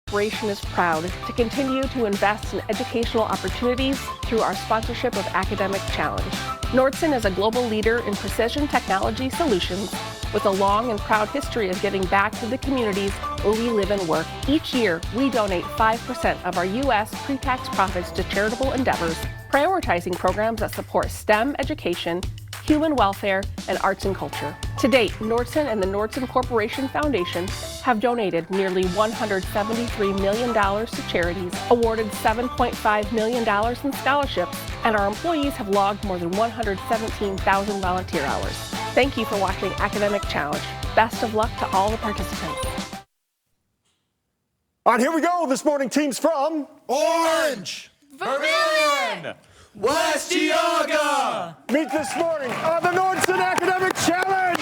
Corporation is proud to continue to invest in educational opportunities through our sponsorship of Academic Challenge. Nordson is a global leader in precision technology solutions with a long and proud history of giving back to the communities where we live and work. Each year, we donate 5% of our U.S. pre-tax profits to charitable endeavors, prioritizing programs that support STEM education, human welfare, and arts and culture. To date, Nordson and the Nordson Corporation Foundation have donated nearly $173 million to charities, awarded $7.5 million in scholarships, and our employees have logged more than 117,000 volunteer hours. Thank you for watching Academic Challenge. Best of luck to all the participants. All right, here we go. This morning, teams from Orange, Vermilion, West Geauga. Meet this morning on the Nordson Academic Challenge.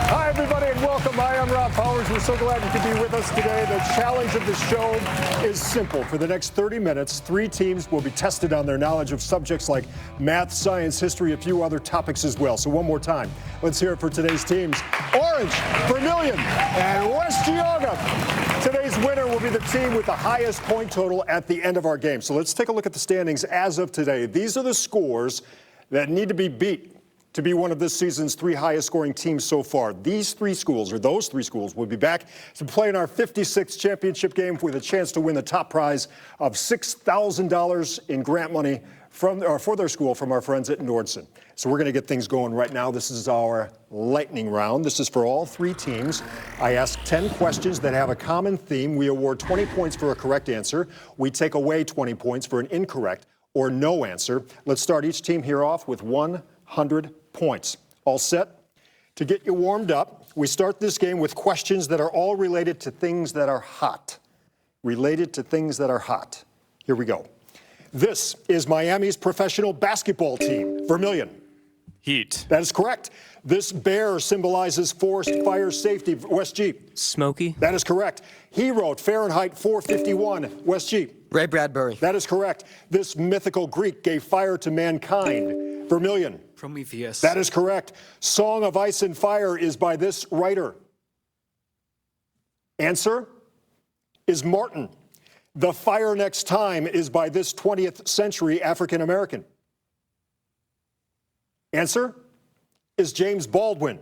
Hi, everybody, and welcome. I am Rob Powers. We're so glad you could be with us today. The challenge of the show is simple. For the next 30 minutes, 3 teams will be tested on their knowledge of subjects like math, science, history, a few other topics as well. So one more time, let's hear it for today's teams. Orange, Vermilion, and West Geauga. Today's winner will be the team with the highest point total at the end of our game. So let's take a look at the standings as of today. These are the scores that need to be beat to be one of this season's 3 highest scoring teams so far. These 3 schools, or those 3 schools, will be back to play in our 56th championship game with a chance to win the top prize of $6,000 in grant money for their school from our friends at Nordson. So we're going to get things going right now. This is our lightning round. This is for all 3 teams. I ask 10 questions that have a common theme. We award 20 points for a correct answer. We take away 20 points for an incorrect or no answer. Let's start each team here off with 100 points. All set? To get you warmed up, we start this game with questions that are all related to things that are hot. Related to things that are hot. Here we go. This is Miami's professional basketball team. Vermilion. Heat. That is correct. This bear symbolizes forest fire safety. West G. Smokey. That is correct. He wrote Fahrenheit 451. West G. Ray Bradbury. That is correct. This mythical Greek gave fire to mankind. Vermilion. Prometheus. That is correct. Song of Ice and Fire is by this writer. Answer is Martin. The Fire Next Time is by this 20th century African American. Answer is James Baldwin.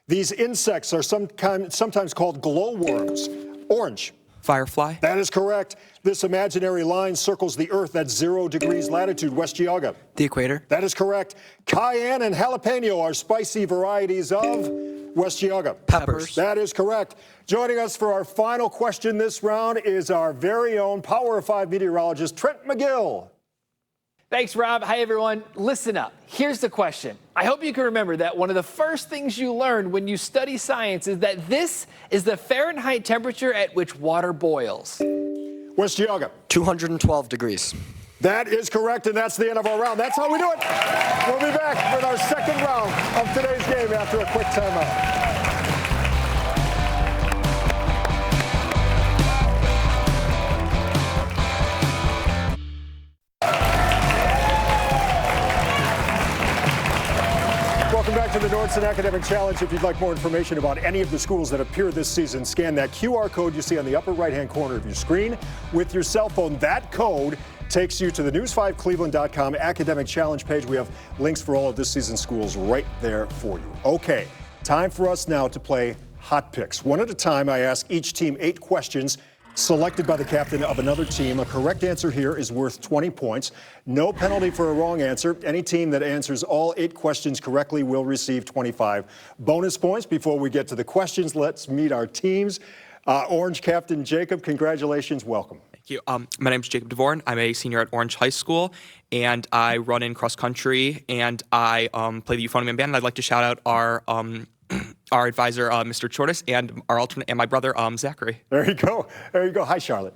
These insects are sometimes called glowworms. Orange. Firefly. That is correct. This imaginary line circles the Earth at 0 degrees latitude. West Geauga. The equator. That is correct. Cayenne and jalapeno are spicy varieties of West Geauga. Peppers. That is correct. Joining us for our final question this round is our very own Power 5 meteorologist, Trent McGill. Thanks, Rob. Hi, everyone. Listen up. Here's the question. I hope you can remember that one of the first things you learn when you study science is that this is the Fahrenheit temperature at which water boils. West Geauga. 212 degrees. That is correct, and that's the end of our round. That's how we do it. We'll be back with our second round of today's game after a quick timeout. Welcome back to the Nordson Academic Challenge. If you'd like more information about any of the schools that appear this season, scan that QR code you see on the upper right-hand corner of your screen with your cell phone. That code takes you to the news5cleveland.com Academic Challenge page. We have links for all of this season's schools right there for you. Okay, time for us now to play Hot Picks. One at a time, I ask each team 8 questions selected by the captain of another team. A correct answer here is worth 20 points. No penalty for a wrong answer. Any team that answers all 8 questions correctly will receive 25 bonus points. Before we get to the questions, let's meet our teams. Orange Captain Jacob, congratulations. Welcome. Thank you. My name is Jacob DeVorn. I'm a senior at Orange High School, and I run in cross country, and I play the euphonium band. And I'd like to shout out our advisor, Mr. Chortis, and our alternate, and my brother, Zachary. There you go. There you go. Hi, Charlotte.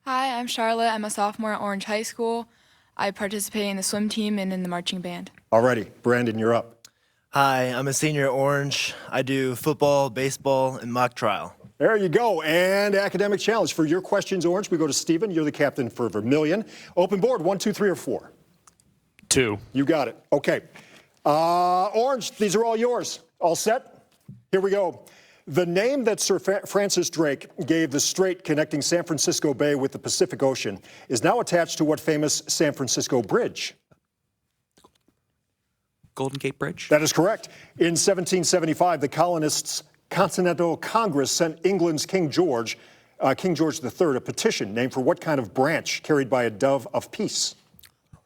Hi, I'm Charlotte. I'm a sophomore at Orange High School. I participate in the swim team and in the marching band. Alrighty, Brandon, you're up. Hi, I'm a senior at Orange. I do football, baseball, and mock trial. There you go. And Academic Challenge. For your questions, Orange, we go to Stephen. You're the captain for Vermilion. Open board, 1, 2, 3, or 4? 2. You got it. Okay. Orange, these are all yours. All set? Here we go. The name that Sir Francis Drake gave the strait connecting San Francisco Bay with the Pacific Ocean is now attached to what famous San Francisco bridge? Golden Gate Bridge. That is correct. In 1775, the colonists' Continental Congress sent England's King George III, a petition named for what kind of branch carried by a dove of peace?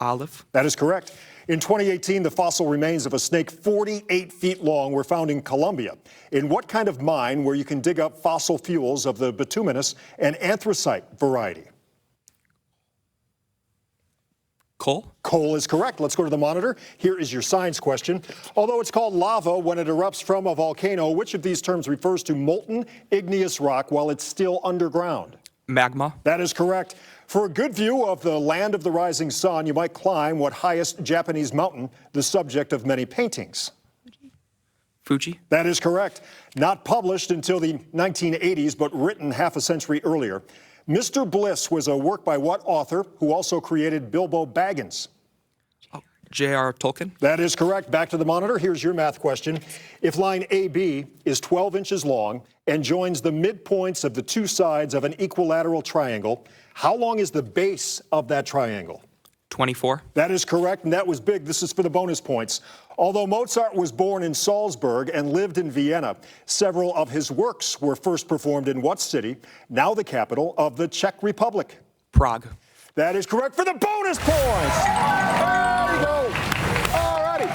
Olive. That is correct. In 2018, the fossil remains of a snake 48 feet long were found in Colombia. In what kind of mine where you can dig up fossil fuels of the bituminous and anthracite variety? Coal. Coal is correct. Let's go to the monitor. Here is your science question. Although it's called lava when it erupts from a volcano, which of these terms refers to molten igneous rock while it's still underground? Magma. That is correct. For a good view of the land of the rising sun, you might climb what highest Japanese mountain, the subject of many paintings? Fuji. That is correct. Not published until the 1980s, but written half a century earlier. Mr. Bliss was a work by what author who also created Bilbo Baggins? J.R. Tolkien. That is correct. Back to the monitor. Here's your math question. If line AB is 12 inches long and joins the midpoints of the two sides of an equilateral triangle, how long is the base of that triangle? 24. That is correct, and that was big. This is for the bonus points. Although Mozart was born in Salzburg and lived in Vienna, several of his works were first performed in what city, now the capital of the Czech Republic? Prague. That is correct for the bonus points. There you go. All righty.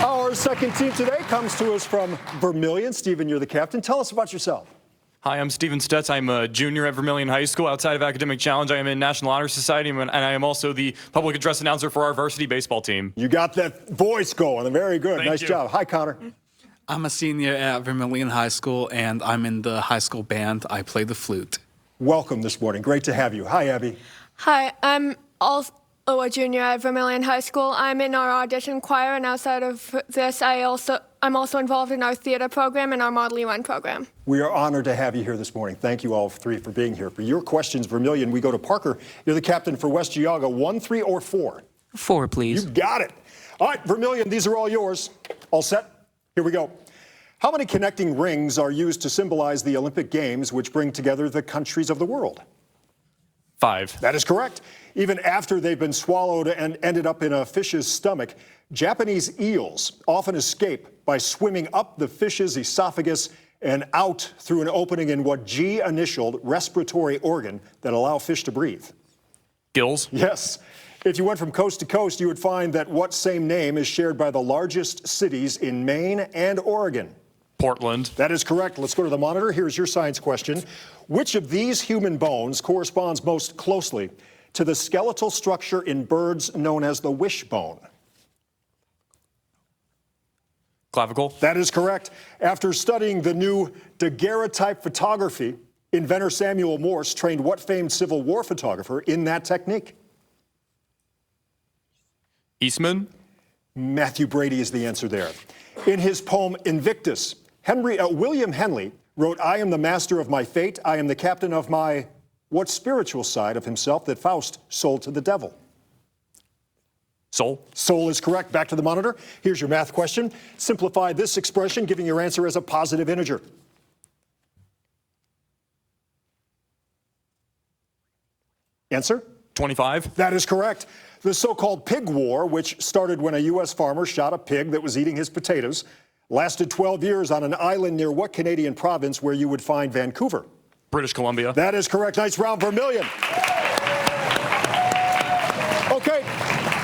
Our second team today comes to us from Vermilion. Stephen, you're the captain. Tell us about yourself. Hi, I'm Stephen Stutz. I'm a junior at Vermilion High School. Outside of Academic Challenge, I am in National Honor Society, and I am also the public address announcer for our varsity baseball team. You got that voice going. Very good. Thank Nice you. job. Hi, Connor. I'm a senior at Vermilion High School, and I'm in the high school band. I play the flute. Welcome this morning. Great to have you. Hi, Abby. Hi, I'm also a junior at Vermilion High School. I'm in our audition choir, and outside of this, I'm also involved in our theater program and our Model UN program. We are honored to have you here this morning. Thank you all three for being here. For your questions, Vermilion, we go to Parker. You're the captain for West Geauga. 1, 3, or 4? 4, please. You got it. All right, Vermilion, these are all yours. All set? Here we go. How many connecting rings are used to symbolize the Olympic Games, which bring together the countries of the world? 5. That is correct. Even after they've been swallowed and ended up in a fish's stomach, Japanese eels often escape by swimming up the fish's esophagus and out through an opening in what G-initialed respiratory organ that allow fish to breathe. Gills. Yes. If you went from coast to coast, you would find that what same name is shared by the largest cities in Maine and Oregon? Portland. That is correct. Let's go to the monitor. Here's your science question. Which of these human bones corresponds most closely to the skeletal structure in birds known as the wishbone? Clavicle. That is correct. After studying the new daguerreotype photography, inventor Samuel Morse trained what famed Civil War photographer in that technique? Eastman. Matthew Brady is the answer there. In his poem Invictus, William Henley wrote, "I am the master of my fate. I am the captain of my," what spiritual side of himself that Faust sold to the devil? Soul. Soul is correct. Back to the monitor. Here's your math question. Simplify this expression, giving your answer as a positive integer. Answer? 25. That is correct. The so-called pig war, which started when a U.S. farmer shot a pig that was eating his potatoes, lasted 12 years on an island near what Canadian province where you would find Vancouver? British Columbia. That is correct. Nice round, Vermilion. Okay,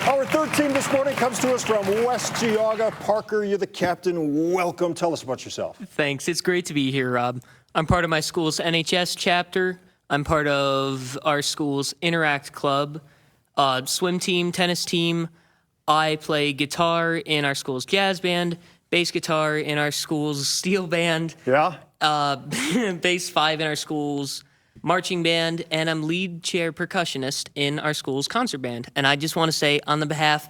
our third team this morning comes to us from West Geauga. Parker, you're the captain. Welcome. Tell us about yourself. Thanks. It's great to be here, Rob. I'm part of my school's NHS chapter. I'm part of our school's Interact Club, swim team, tennis team. I play guitar in our school's jazz band, bass guitar in our school's steel band. Yeah? Bass 5 in our school's marching band, and I'm lead chair percussionist in our school's concert band. And I just want to say, on the behalf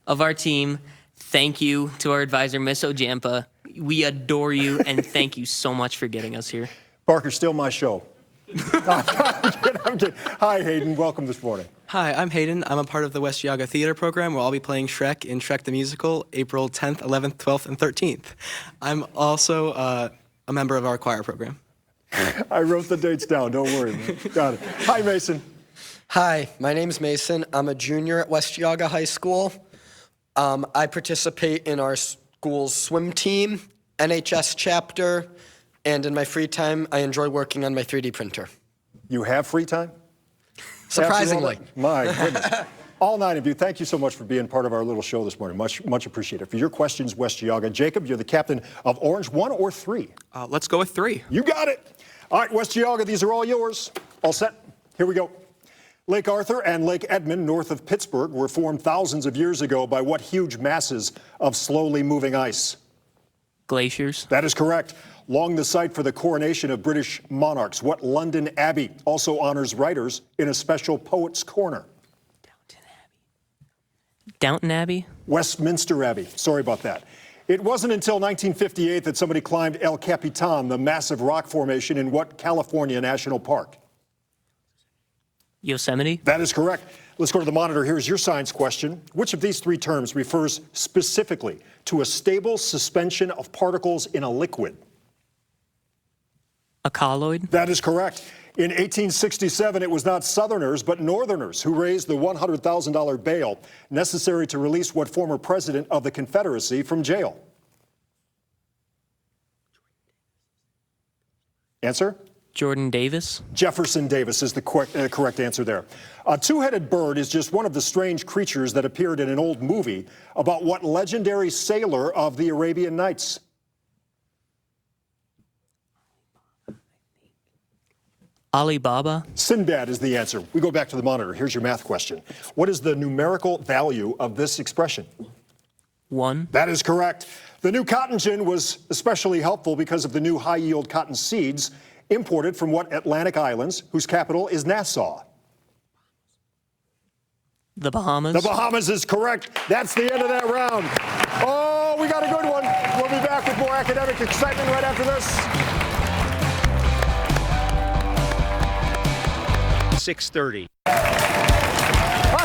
of our team, thank you to our advisor, Miss Ojampa. We adore you, and thank you so much for getting us here. Parker, still my show. I'm kidding. Hi, Hayden. Welcome this morning. Hi, I'm Hayden. I'm a part of the West Geauga Theater program where I'll be playing Shrek in Shrek the Musical, April 10th, 11th, 12th, and 13th. I'm also a member of our choir program. I wrote the dates down, don't worry, man. Got it. Hi, Mason. Hi, my name's Mason. I'm a junior at West Geauga High School. I participate in our school's swim team, NHS chapter, and in my free time, I enjoy working on my 3D printer. You have free time? Surprisingly. My goodness. All 9 of you, thank you so much for being part of our little show this morning. Much appreciated. For your questions, West Geauga. Jacob, you're the captain of Orange. 1 or 3? Let's go with 3. You got it. All right, West Geauga, these are all yours. All set? Here we go. Lake Arthur and Lake Edmund, north of Pittsburgh, were formed thousands of years ago by what huge masses of slowly moving ice? Glaciers. That is correct. Along the site for the coronation of British monarchs, what London Abbey also honors writers in a special Poets' Corner? Downton Abbey? Westminster Abbey. Sorry about that. It wasn't until 1958 that somebody climbed El Capitan, the massive rock formation in what California national park? Yosemite? That is correct. Let's go to the monitor. Here's your science question. Which of these 3 terms refers specifically to a stable suspension of particles in a liquid? A colloid? That is correct. In 1867, it was not Southerners, but Northerners who raised the $100,000 bail necessary to release what former president of the Confederacy from jail? Answer? Jordan Davis? Jefferson Davis is the correct answer there. A 2-headed bird is just one of the strange creatures that appeared in an old movie about what legendary sailor of the Arabian Nights? Alibaba? Sinbad is the answer. We go back to the monitor. Here's your math question. What is the numerical value of this expression? 1. That is correct. The new cotton gin was especially helpful because of the new high-yield cotton seeds imported from what Atlantic islands, whose capital is Nassau? The Bahamas? The Bahamas is correct. That's the end of that round. Oh, we got a good one. We'll be back with more academic excitement right after this. 6:30.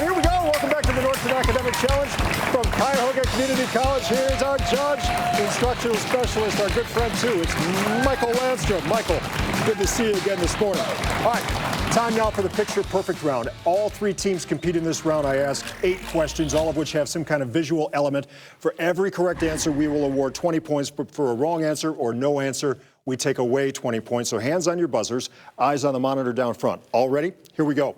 Here we go. Welcome back to the Northern Academic Challenge from Cuyahoga Community College. Here's our judge, instructional specialist, our good friend too. It's Michael Landstrom. Michael, good to see you again this morning. All right, time now for the picture perfect round. All 3 teams compete in this round. I ask 8 questions, all of which have some kind of visual element. For every correct answer, we will award 20 points, but for a wrong answer or no answer, we take away 20 points. So hands on your buzzers, eyes on the monitor down front. All ready? Here we go.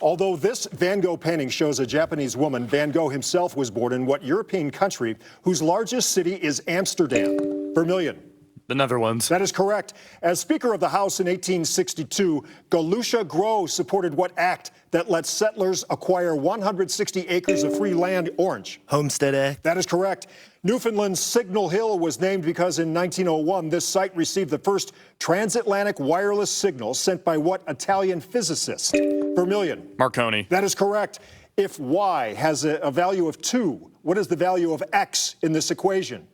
Although this Van Gogh painting shows a Japanese woman, Van Gogh himself was born in what European country whose largest city is Amsterdam? Vermilion. The Netherlands. That is correct. As Speaker of the House in 1862, Galusha Grow supported what act that let settlers acquire 160 acres of free land? Orange. Homestead Act. That is correct. Newfoundland's Signal Hill was named because in 1901, this site received the first transatlantic wireless signal sent by what Italian physicist? Vermilion. Marconi. That is correct. If y has a value of 2, what is the value of x in this equation?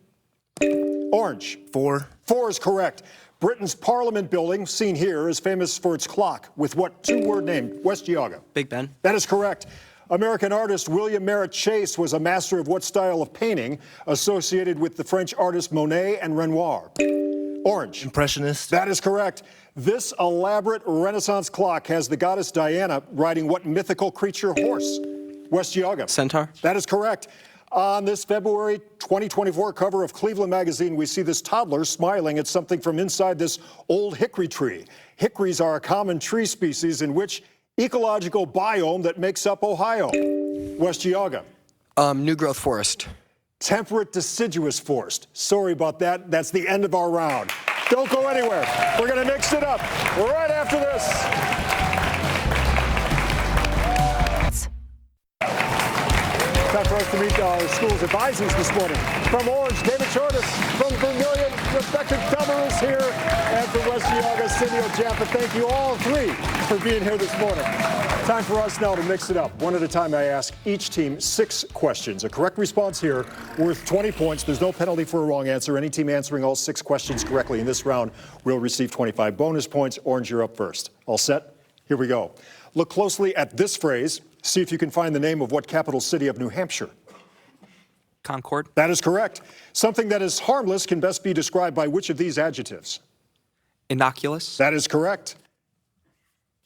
Orange. 4. 4 is correct. Britain's Parliament building, seen here, is famous for its clock. With what 2-word name? West Geauga. Big Ben. That is correct. American artist William Merritt Chase was a master of what style of painting associated with the French artists Monet and Renoir? Orange. Impressionist. That is correct. This elaborate Renaissance clock has the goddess Diana riding what mythical creature horse? West Geauga. Centaur. That is correct. On this February 2024 cover of Cleveland magazine, we see this toddler smiling at something from inside this old hickory tree. Hickories are a common tree species in which ecological biome that makes up Ohio? West Geauga. New growth forest. Temperate deciduous forest. Sorry about that. That's the end of our round. Don't go anywhere. We're going to mix it up right after this. Time for us to meet our school's advisors this morning. From Orange, David Chortis. From Vermilion, Rebecca Dummer is here. And from West Geauga, Cindy Jaffa. Thank you all 3 for being here this morning. Time for us now to mix it up. One at a time, I ask each team 6 questions. A correct response here worth 20 points. There's no penalty for a wrong answer. Any team answering all 6 questions correctly in this round will receive 25 bonus points. Orange, you're up first. All set? Here we go. Look closely at this phrase. See if you can find the name of what capital city of New Hampshire. Concord. That is correct. Something that is harmless can best be described by which of these adjectives? Innocuous. That is correct.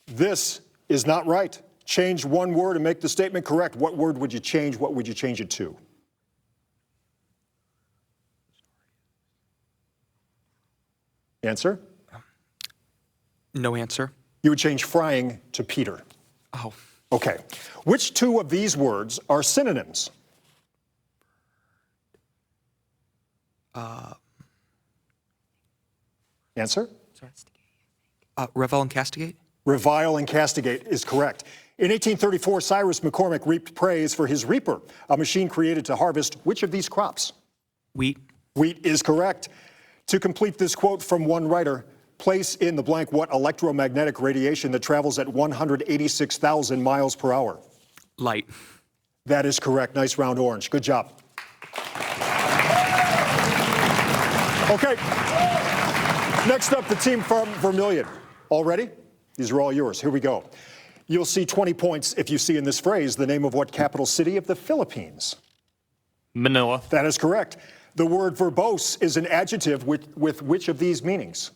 This is not right. Change one word and make the statement correct. What word would you change? What would you change it to? Answer? No answer. You would change frying to Peter. Oh. Okay. Which two of these words are synonyms? Answer? Revel and castigate. Revile and castigate is correct. In 1834, Cyrus McCormick reaped praise for his reaper, a machine created to harvest which of these crops? Wheat. Wheat is correct. To complete this quote from one writer, place in the blank what electromagnetic radiation that travels at 186,000 miles per hour? Light. That is correct. Nice round orange. Good job. Okay. Next up, the team from Vermilion. All ready? These are all yours. Here we go. You'll see 20 points if you see in this phrase the name of what capital city of the Philippines? Manila. That is correct. The word verbose is an adjective with which of these meanings?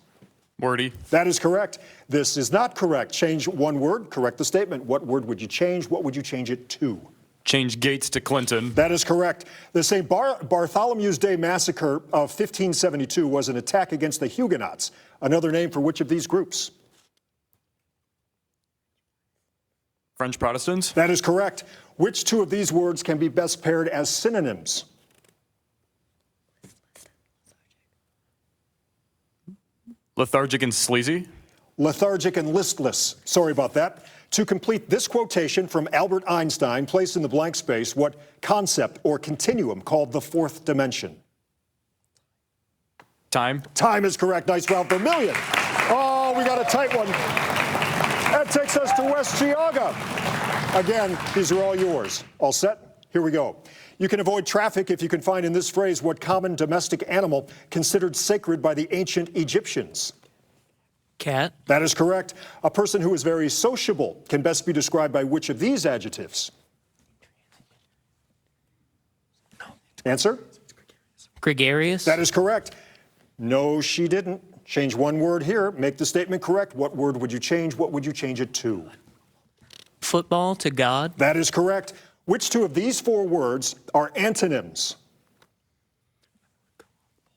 Wordy. That is correct. This is not correct. Change one word, correct the statement. What word would you change? What would you change it to? Change Gates to Clinton. That is correct. The St. Bartholomew's Day Massacre of 1572 was an attack against the Huguenots. Another name for which of these groups? French Protestants. That is correct. Which two of these words can be best paired as synonyms? Lethargic and sleazy. Lethargic and listless. Sorry about that. To complete this quotation from Albert Einstein, place in the blank space what concept or continuum called the fourth dimension? Time. Time is correct. Nice round for Vermilion. Oh, we got a tight one. That takes us to West Geauga. Again, these are all yours. All set? Here we go. You can avoid traffic if you can find in this phrase what common domestic animal considered sacred by the ancient Egyptians? Cat. That is correct. A person who is very sociable can best be described by which of these adjectives? Answer? Gregarious. That is correct. No, she didn't. Change one word here. Make the statement correct. What word would you change? What would you change it to? Football to God. That is correct. Which two of these four words are antonyms?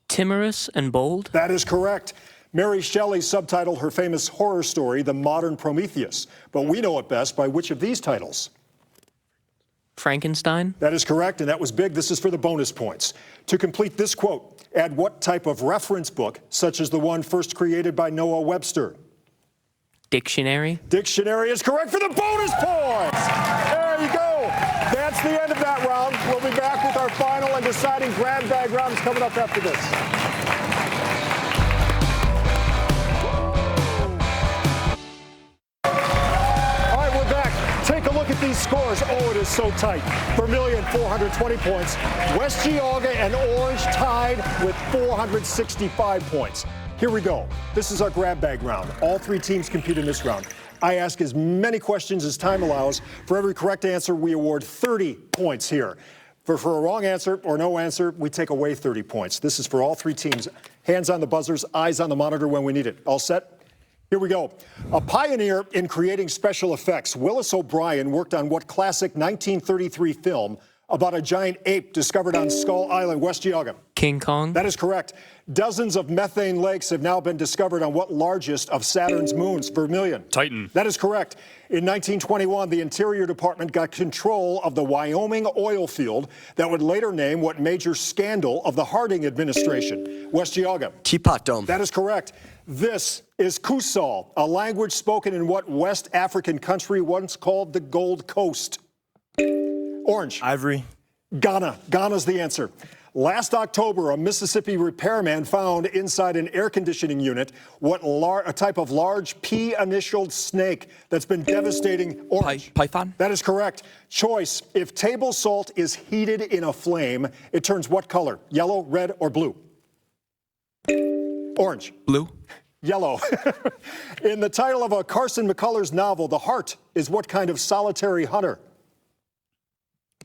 Timorous and bold. That is correct. Mary Shelley subtitled her famous horror story, The Modern Prometheus, but we know it best by which of these titles? Frankenstein. That is correct, and that was big. This is for the bonus points. To complete this quote, add what type of reference book, such as the one first created by Noah Webster? Dictionary. Dictionary is correct for the bonus points. There you go. That's the end of that round. We'll be back with our final and deciding grab bag rounds coming up after this. Take a look at these scores. Oh, it is so tight. Vermilion, 420 points. West Geauga and Orange tied with 465 points. Here we go. This is our grab bag round. All three teams compete in this round. I ask as many questions as time allows. For every correct answer, we award 30 points here. For a wrong answer or no answer, we take away 30 points. This is for all three teams. Hands on the buzzers, eyes on the monitor when we need it. All set? Here we go. A pioneer in creating special effects, Willis O'Brien worked on what classic 1933 film about a giant ape discovered on Skull Island, West Geauga? King Kong. That is correct. Dozens of methane lakes have now been discovered on what largest of Saturn's moons? Vermilion. Titan. That is correct. In 1921, the Interior Department got control of the Wyoming oil field that would later name what major scandal of the Harding administration? West Geauga. Teapot Dome. That is correct. This is Kusal, a language spoken in what West African country once called the Gold Coast? Orange. Ivory. Ghana. Ghana's the answer. Last October, a Mississippi repairman found inside an air conditioning unit what a type of large P-initialed snake that's been devastating. Orange. Python. That is correct. Choice. If table salt is heated in a flame, it turns what color? Yellow, red, or blue? Orange. Blue. Yellow. In the title of a Carson McCullers novel, the heart is what kind of solitary hunter?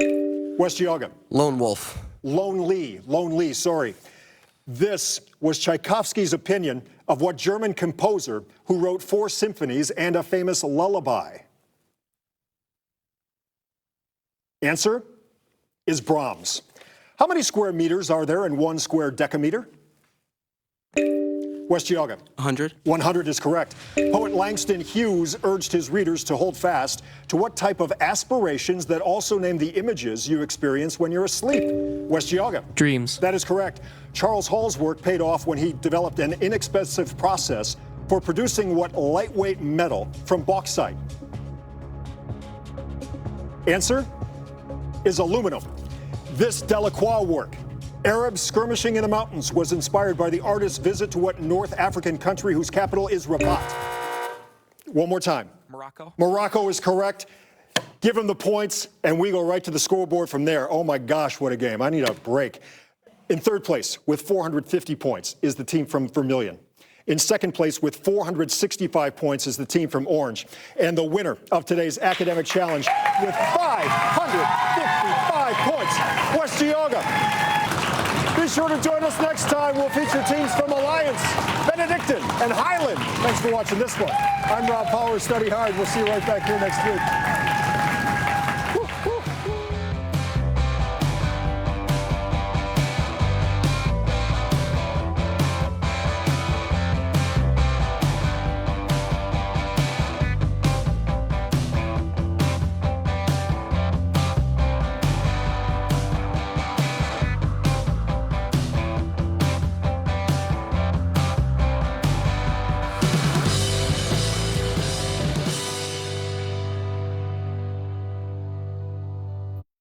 West Geauga. Lone Wolf. Lonely, sorry. This was Tchaikovsky's opinion of what German composer who wrote 4 symphonies and a famous lullaby? Answer is Brahms. How many square meters are there in 1 square decameter? West Geauga. 100. 100 is correct. Poet Langston Hughes urged his readers to hold fast to what type of aspirations that also name the images you experience when you're asleep? West Geauga. Dreams. That is correct. Charles Hall's work paid off when he developed an inexpensive process for producing what lightweight metal from bauxite? Answer is aluminum. This Delacroix work, Arabs skirmishing in the mountains, was inspired by the artist's visit to what North African country whose capital is Rabat? One more time. Morocco. Morocco is correct. Give him the points, and we go right to the scoreboard from there. Oh my gosh, what a game. I need a break. In third place with 450 points is the team from Vermilion. In second place with 465 points is the team from Orange. And the winner of today's academic challenge with 555 points, West Geauga. Be sure to join us next time. We'll feature teams from Alliance, Benedictine, and Highland. Thanks for watching this one. I'm Rob Powers. Study hard. We'll see you right back here next week.